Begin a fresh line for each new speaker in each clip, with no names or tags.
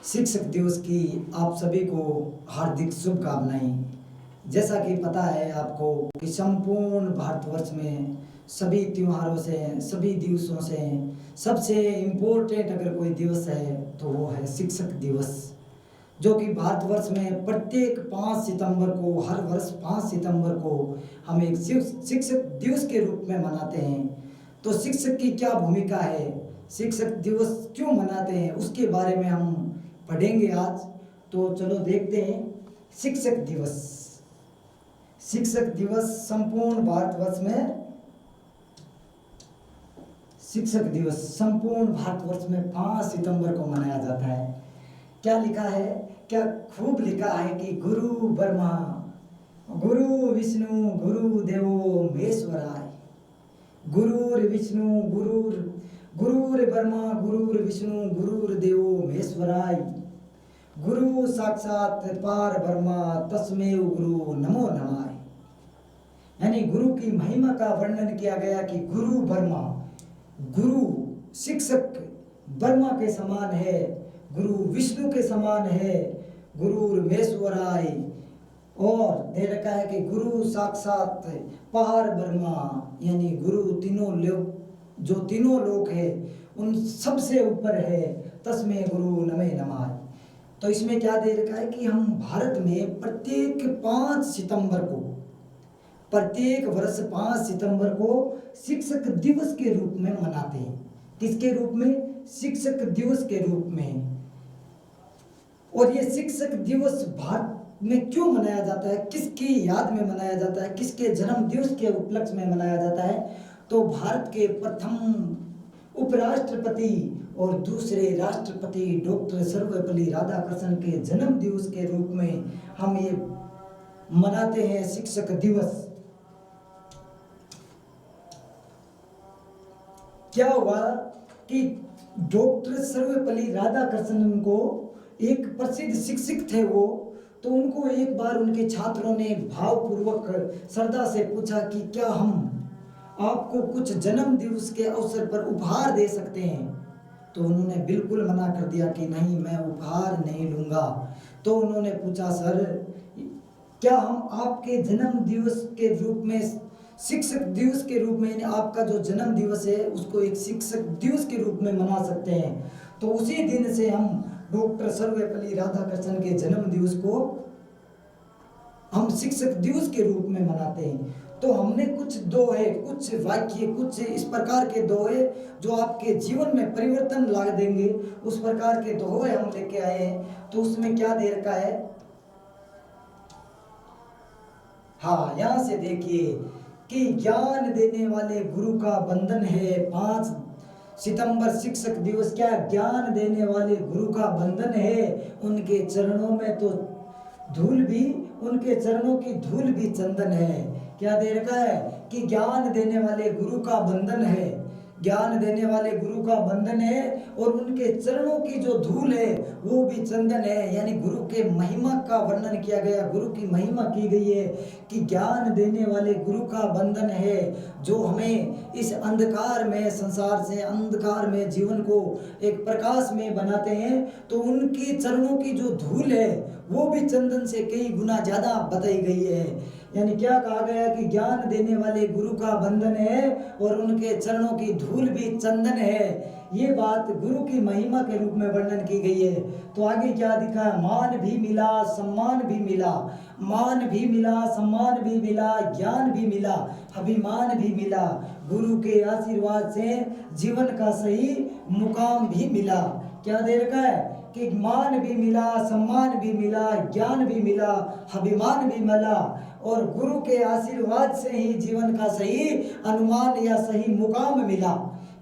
शिक्षक दिवस की आप सभी को हार्दिक शुभकामनाएं। जैसा कि पता है आपको कि संपूर्ण भारतवर्ष में सभी त्योहारों से, सभी दिवसों से सबसे इम्पोर्टेंट अगर कोई दिवस है तो वो है शिक्षक दिवस, जो कि भारतवर्ष में प्रत्येक 5 सितंबर को, हर वर्ष 5 सितंबर को हम एक शिक्षक दिवस के रूप में मनाते हैं। तो शिक्षक की क्या भूमिका है, शिक्षक दिवस क्यों मनाते हैं, उसके बारे में हम पढ़ेंगे आज। तो चलो देखते हैं। शिक्षक दिवस, शिक्षक दिवस संपूर्ण भारतवर्ष में, शिक्षक दिवस संपूर्ण भारतवर्ष में 5 सितंबर को मनाया जाता है। क्या लिखा है, क्या खूब लिखा है कि गुरु ब्रह्मा गुरु विष्णु गुरु देवो महेश्वराय, गुरुर विष्णु गुरुर ब्रह्मा गुरुर विष्णु गुरुर देवो महेश्वराय, गुरु साक्षात पार ब्रह्मा तस्मै गुरु नमो नमाय। यानी गुरु की महिमा का वर्णन किया गया कि गुरु ब्रह्मा, गुरु शिक्षक ब्रह्मा के समान है, गुरु विष्णु के समान है, गुरु महेश्वराय, और दे रखा है कि गुरु साक्षात पार ब्रह्मा, यानी गुरु तीनों लोक, जो तीनों लोक है उन सबसे ऊपर है, तस्मै गुरु नमः नमाय। तो इसमें क्या दे रखा है कि हम भारत में प्रत्येक 5 सितंबर को, प्रत्येक वर्ष 5 सितंबर को शिक्षक दिवस के रूप में मनाते हैं। किसके रूप में? शिक्षक दिवस के रूप में। और ये शिक्षक दिवस भारत में क्यों मनाया जाता है, किसकी याद में मनाया जाता है, किसके जन्म दिवस के उपलक्ष्य में मनाया जाता है? तो भारत के प्रथम उपराष्ट्रपति और दूसरे राष्ट्रपति डॉक्टर सर्वपल्ली राधाकृष्णन के जन्म दिवस के रूप में हम ये मनाते हैं शिक्षक दिवस। क्या हुआ कि डॉक्टर सर्वपल्ली राधाकृष्णन को, एक प्रसिद्ध शिक्षक थे वो, तो उनको एक बार उनके छात्रों ने भावपूर्वक श्रद्धा से पूछा कि क्या हम आपको कुछ जन्म दिवस के अवसर पर उपहार दे सकते हैं? तो उन्होंने बिल्कुल मना कर दिया कि नहीं, मैं उपहार नहीं लूँगा। तो उन्होंने पूछा, सर क्या हम आपके जन्म दिवस के रूप में, शिक्षक दिवस के रूप में, आपका जो जन्म दिवस है उसको एक शिक्षक दिवस के रूप में मना सकते हैं? तो उसी दिन से हम डॉक्टर सर्वपल्ली राधाकृष्णन के जन्म दिवस को हम शिक्षक दिवस के रूप में मनाते हैं। तो हमने कुछ दोहे, कुछ वाक्य, कुछ इस प्रकार के दोहे जो आपके जीवन में परिवर्तन ला देंगे, उस प्रकार के दोहे हम लेके आए हैं। तो उसमें क्या दे रखा है, हाँ यहाँ से देखिए कि ज्ञान देने वाले गुरु का बंधन है। 5 सितंबर शिक्षक दिवस क्या, ज्ञान देने वाले गुरु का बंधन है। उनके चरणों में तो धूल भी, उनके चरणों की धूल भी चंदन है। क्या दे रखा है कि ज्ञान देने वाले गुरु का बंधन है, ज्ञान देने वाले गुरु का बंधन है, और उनके चरणों की जो धूल है वो भी चंदन है। यानी गुरु के महिमा का वर्णन किया गया, गुरु की महिमा की गई है कि ज्ञान देने वाले गुरु का बंधन है, जो हमें इस अंधकार में, संसार से अंधकार में जीवन को एक प्रकाश में बनाते हैं। तो उनके चरणों की जो धूल है वो भी चंदन से कई गुना ज्यादा बताई गई है। यानी क्या कहा गया कि ज्ञान देने वाले गुरु का बंधन है और उनके चरणों की धूल भी चंदन है। ये बात गुरु की महिमा के रूप में वर्णन की गई है। तो आगे क्या दिखा है, मान भी मिला सम्मान भी मिला, मान भी मिला सम्मान भी मिला, ज्ञान भी मिला अभिमान भी मिला, गुरु के आशीर्वाद से जीवन का सही मुकाम भी मिला। क्या दे रखा है कि मान भी मिला, सम्मान भी मिला, ज्ञान भी मिला, अभिमान भी मिला, और गुरु के आशीर्वाद से ही जीवन का सही अनुमान या सही मुकाम मिला।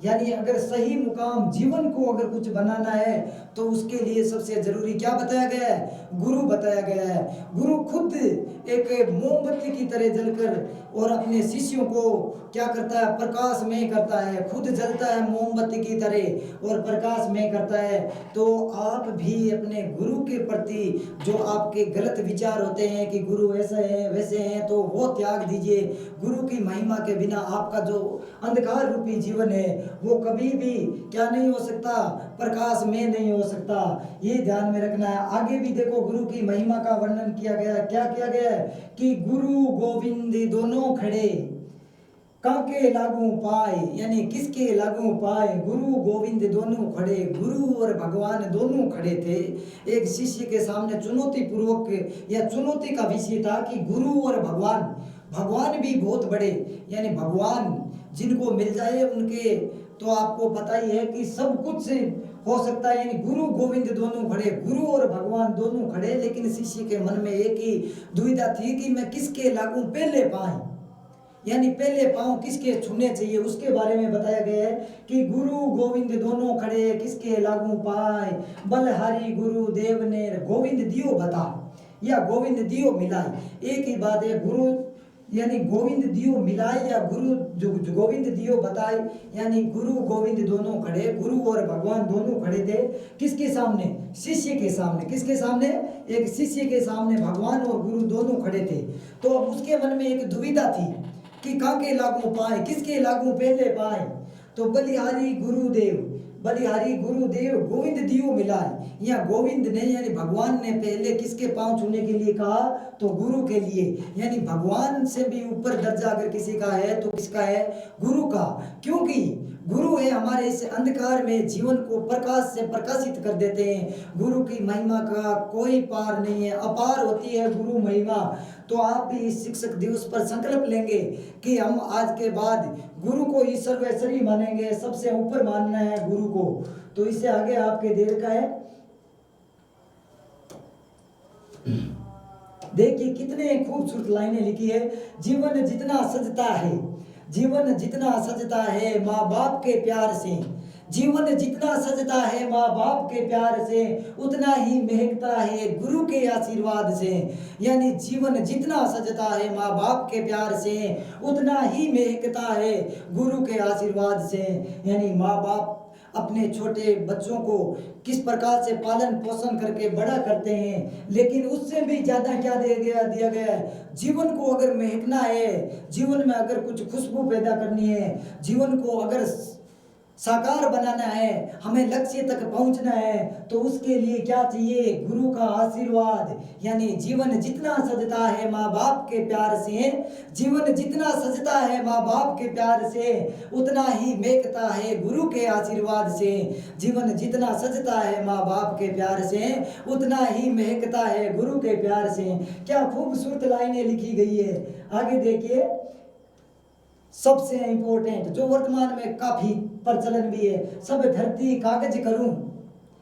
यानी अगर सही मुकाम, जीवन को अगर कुछ बनाना है तो उसके लिए सबसे जरूरी क्या बताया गया है, गुरु बताया गया है। गुरु खुद एक मोमबत्ती की तरह जलकर और अपने शिष्यों को क्या करता है, प्रकाश में करता है, खुद जलता है मोमबत्ती की तरह और प्रकाश में करता है। तो आप भी अपने गुरु के प्रति जो आपके गलत विचार होते हैं कि गुरु ऐसा है वैसे हैं, तो वो त्याग दीजिए। गुरु की महिमा के बिना आपका जो अंधकार रूपी जीवन है वो कभी भी क्या नहीं हो सकता, प्रकाश में नहीं हो सकता। ये ध्यान में रखना है। आगे भी देखो गुरु की महिमा का वर्णन किया गया है। क्या किया गया है कि गुरु गोविंद दोनों खड़े, काके लागू पाए, यानी किसके लागू पाए, गुरु गोविंद दोनों खड़े। गुरु और भगवान दोनों खड़े थे। एक शिष्य के सामने चुनौती पूर्वक या चुनौती का विषय था कि गुरु और भगवान, भगवान भी बहुत बड़े, यानी भगवान जिनको मिल जाए उनके तो आपको पता ही है कि सब कुछ हो सकता है। यानी गुरु गोविंद दोनों खड़े, गुरु और भगवान दोनों खड़े, लेकिन शिष्य के मन में एक ही दुविधा थी कि मैं किसके लागू पहले पाए, यानी पहले पांव किसके छूने चाहिए, उसके बारे में बताया गया है कि गुरु गोविंद दोनों खड़े, किसके लागू पाए, बलहारी गुरु देव ने गोविंद दियो बता, या गोविंद दियो मिलाए। एक ही बात है, गुरु यानी गोविंद दियो मिलाए या गुरु जो गोविंद दियो बताए, यानी गुरु गोविंद दोनों खड़े, गुरु और भगवान दोनों खड़े थे। किसके सामने, शिष्य के सामने। किसके सामने, एक शिष्य के सामने भगवान और गुरु दोनों खड़े थे। तो अब उसके मन में एक दुविधा थी कि काके लागू पाए, किसके लागू पहले पाए। तो बलिहारी गुरुदेव, बलिहारी गुरुदेव गोविंद दियो मिलाए, या गोविंद ने यानी भगवान ने पहले किसके पांव छूने के लिए कहा, तो गुरु के लिए। यानी भगवान से भी ऊपर दर्जा अगर किसी का है तो किसका है, गुरु का। क्योंकि गुरु है हमारे इस अंधकार में जीवन को प्रकाश से प्रकाशित कर देते हैं। गुरु की महिमा का कोई पार नहीं है, अपार होती है गुरु महिमा। तो आप भी इस शिक्षक दिवस पर संकल्प लेंगे कि हम आज के बाद गुरु को ही सर्वेश्वरी मानेंगे, सबसे ऊपर मानना है गुरु को। तो इससे आगे आपके देर का है। देखिए कितने खूबसूरत लाइनें लिखी है। जीवन जितना सजता है, जीवन जितना सजता है माँ बाप के प्यार से, जीवन जितना सजता है माँ बाप के प्यार से, उतना ही महकता है गुरु के आशीर्वाद से। यानी जीवन जितना सजता है माँ बाप के प्यार से, उतना ही महकता है गुरु के आशीर्वाद से। यानी माँ बाप अपने छोटे बच्चों को किस प्रकार से पालन पोषण करके बड़ा करते हैं, लेकिन उससे भी ज़्यादा क्या दिया गया है, जीवन को अगर महकना है, जीवन में अगर कुछ खुशबू पैदा करनी है, जीवन को अगर साकार बनाना है, हमें लक्ष्य तक पहुंचना है, तो उसके लिए क्या चाहिए, गुरु का आशीर्वाद। यानी जीवन जितना सजता है माँ बाप के प्यार से, जीवन जितना सजता है माँ बाप के प्यार से, उतना ही महकता है गुरु के आशीर्वाद से। जीवन जितना सजता है माँ बाप के प्यार से, उतना ही महकता है गुरु के प्यार से। क्या खूबसूरत लाइनें लिखी गई है। आगे देखिए, सबसे इंपॉर्टेंट जो वर्तमान में काफी प्रचलन भी है, सब धरती कागज करूं।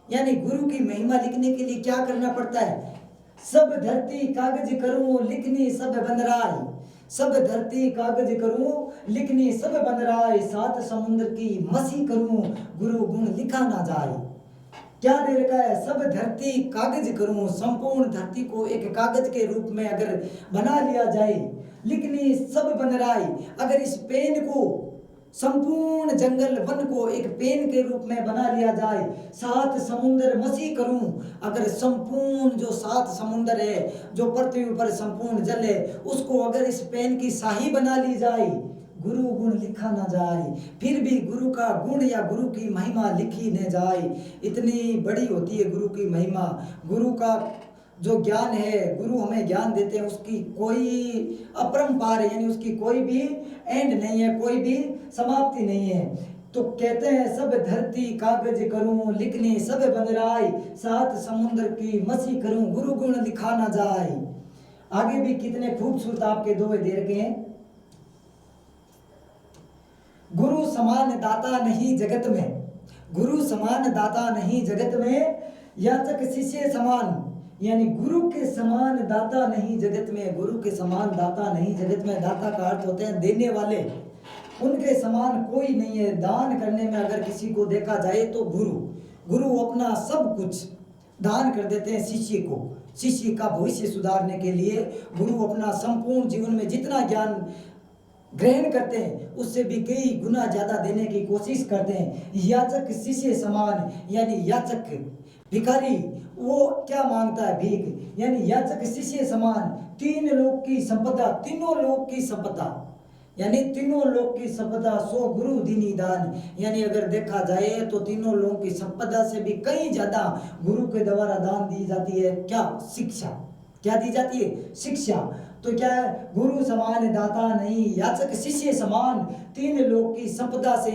यानी गुरु की महिमा लिखने के लिए क्या करना पड़ता है, सब धरती कागज करूं लिखनी सब बंदराई, सब धरती कागज करूं लिखनी सब बंदराई, सात समुद्र की मसी करूं गुरु गुण लिखा ना जाए। क्या दे रखा है, सब धरती कागज करूं, संपूर्ण धरती को एक कागज के रूप में अगर बना लिया जाए, लिखनी सब बंदराई, अगर इस पेन को संपूर्ण जंगल वन को एक पेन के रूप में बना लिया जाए, सात समुद्र मसी करूं, अगर संपूर्ण जो सात समुद्र है, जो पृथ्वी पर संपूर्ण जल है, उसको अगर इस पेन की शाही बना ली जाए, गुरु गुण लिखा ना जाए, फिर भी गुरु का गुण या गुरु की महिमा लिखी न जाए। इतनी बड़ी होती है गुरु की महिमा। गुरु का जो ज्ञान है, गुरु हमें ज्ञान देते हैं, उसकी कोई अपरंपार है, यानी उसकी कोई भी एंड नहीं है, कोई भी समाप्ति नहीं है। तो कहते हैं सब धरती कागज करूं लिखनी सब बंदराई, सात समुद्र की मसी करूं गुरु गुण लिखा ना जाए। आगे भी कितने खूबसूरत आपके दोहे दे रखे हैं। गुरु समान दाता नहीं जगत में, गुरु समान दाता नहीं जगत में, याचक शिष्य समान, यानी गुरु के समान दाता नहीं जगत में, गुरु के समान दाता नहीं जगत में। दाता का अर्थ होते हैं देने वाले, उनके समान कोई नहीं है। दान करने में अगर किसी को देखा जाए तो गुरु अपना सब कुछ दान कर देते हैं शिष्य को, शिष्य का भविष्य सुधारने के लिए। गुरु अपना संपूर्ण जीवन में जितना ज्ञान ग्रहण करते हैं उससे भी कई गुना ज्यादा देने की कोशिश करते हैं। याचक शिष्य समान, यानी याचक भिखारी वो क्या मांगता है, भीख, यानी याचक शिष्य समान। तीन लोक की संपदा, तीनों लोक की संपदा, यानी तीनों लोक की संपदा सो गुरु दीनी दान, यानी अगर देखा जाए तो तीनों लोक की संपदा से भी कई ज्यादा गुरु के द्वारा दान दी जाती है। क्या? शिक्षा। क्या दी जाती है? शिक्षा। तो क्या है? गुरु समान दाता नहीं, याचक शिष्य समान, तीन लोक की संपदा से,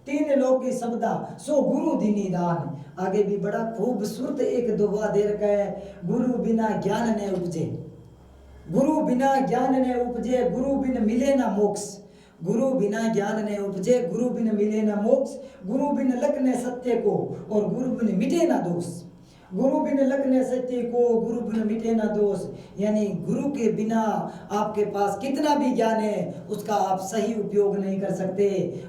तीन लोक की संपदा सो गुरु दीनी दान। आगे भी बड़ा खूबसूरत एक दोहा दे रखा है, गुरु बिना ज्ञान न उपजे, गुरु बिना ज्ञान ने उपजे, गुरु बिन मिले ना मोक्ष, गुरु बिना ज्ञान ने उपजे, गुरु बिन मिले ना मोक्ष, गुरु बिन लखने सत्य को और गुरु बिन मिटे ना दोष, गुरु बिन लखने सत्य को, गुरु बिन मिटे ना दोष। यानी गुरु के बिना आपके पास कितना भी ज्ञान है उसका आप सही उपयोग नहीं कर सकते,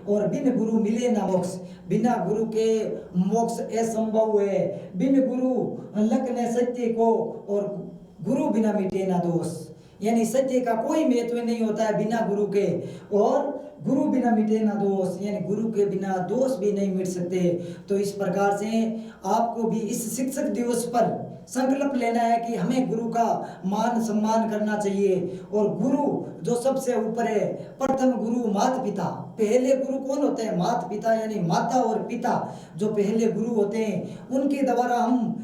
और बिन गुरु मिले ना मोक्ष, बिना गुरु के मोक्ष असंभव है, बिन गुरु लखने सत्य को और गुरु बिना मिटे ना दोष। यानी सत्य का कोई महत्व नहीं होता है बिना गुरु के, और गुरु बिना मिटे ना दोष, यानी गुरु के बिना दोष भी नहीं मिट सकते। तो इस प्रकार से आपको भी इस शिक्षक दिवस पर संकल्प लेना है कि हमें गुरु का मान सम्मान करना चाहिए, और गुरु जो सबसे ऊपर है, प्रथम गुरु माता पिता, पहले गुरु कौन होते हैं? माता पिता, यानी माता और पिता जो पहले गुरु होते हैं, उनके द्वारा हम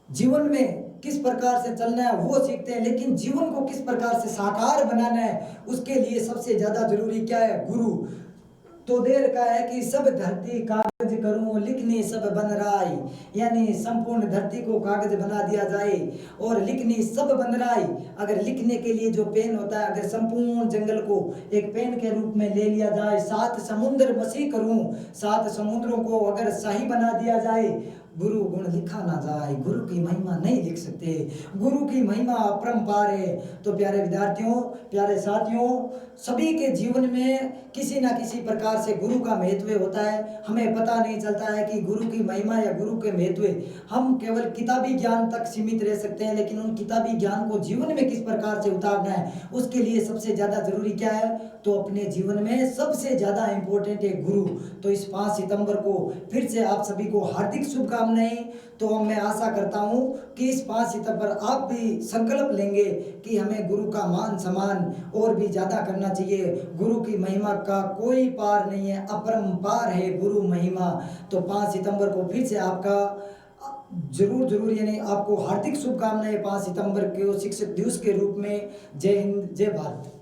जीवन में किस प्रकार से चलना है वो सीखते हैं, लेकिन जीवन को किस प्रकार से साकार बनाना है उसके लिए सबसे ज्यादा जरूरी क्या है? गुरु। तो देर का है कि सब धरती कागज करूं, लिखनी सब बन राई, यानी संपूर्ण धरती को कागज बना दिया जाए और लिखनी सब बन राई। अगर लिखने के लिए जो पेन होता है, अगर संपूर्ण जंगल को एक पेन के रूप में ले लिया जाए, सात समुद्र मसी करूं, सात समुद्रों को अगर शाही बना दिया जाए, गुरु गुण लिखा ना जाए, गुरु की महिमा नहीं लिख सकते, गुरु की महिमा अपरंपार है। तो प्यारे विद्यार्थियों, प्यारे साथियों, सभी के जीवन में किसी ना किसी प्रकार से गुरु का महत्व होता है। हमें पता नहीं चलता है कि गुरु की महिमा या गुरु के महत्व, हम केवल किताबी ज्ञान तक सीमित रह सकते हैं, लेकिन उन किताबी ज्ञान को जीवन में किस प्रकार से उतारना है उसके लिए सबसे ज़्यादा जरूरी क्या है? तो अपने जीवन में सबसे ज़्यादा इम्पोर्टेंट है गुरु। तो इस 5 सितंबर को फिर से आप सभी को हार्दिक शुभकामनाएं। तो मैं आशा करता हूं कि इस 5 सितंबर आप भी संकल्प लेंगे कि हमें गुरु का मान सम्मान और भी ज़्यादा करना चाहिए। गुरु की महिमा का कोई पार नहीं है, अपरंपार है गुरु महिमा। तो 5 सितंबर को फिर से आपका जरूर यानी आपको हार्दिक शुभकामनाएं 5 सितंबर के शिक्षक दिवस के रूप में। जय हिंद, जय भारत।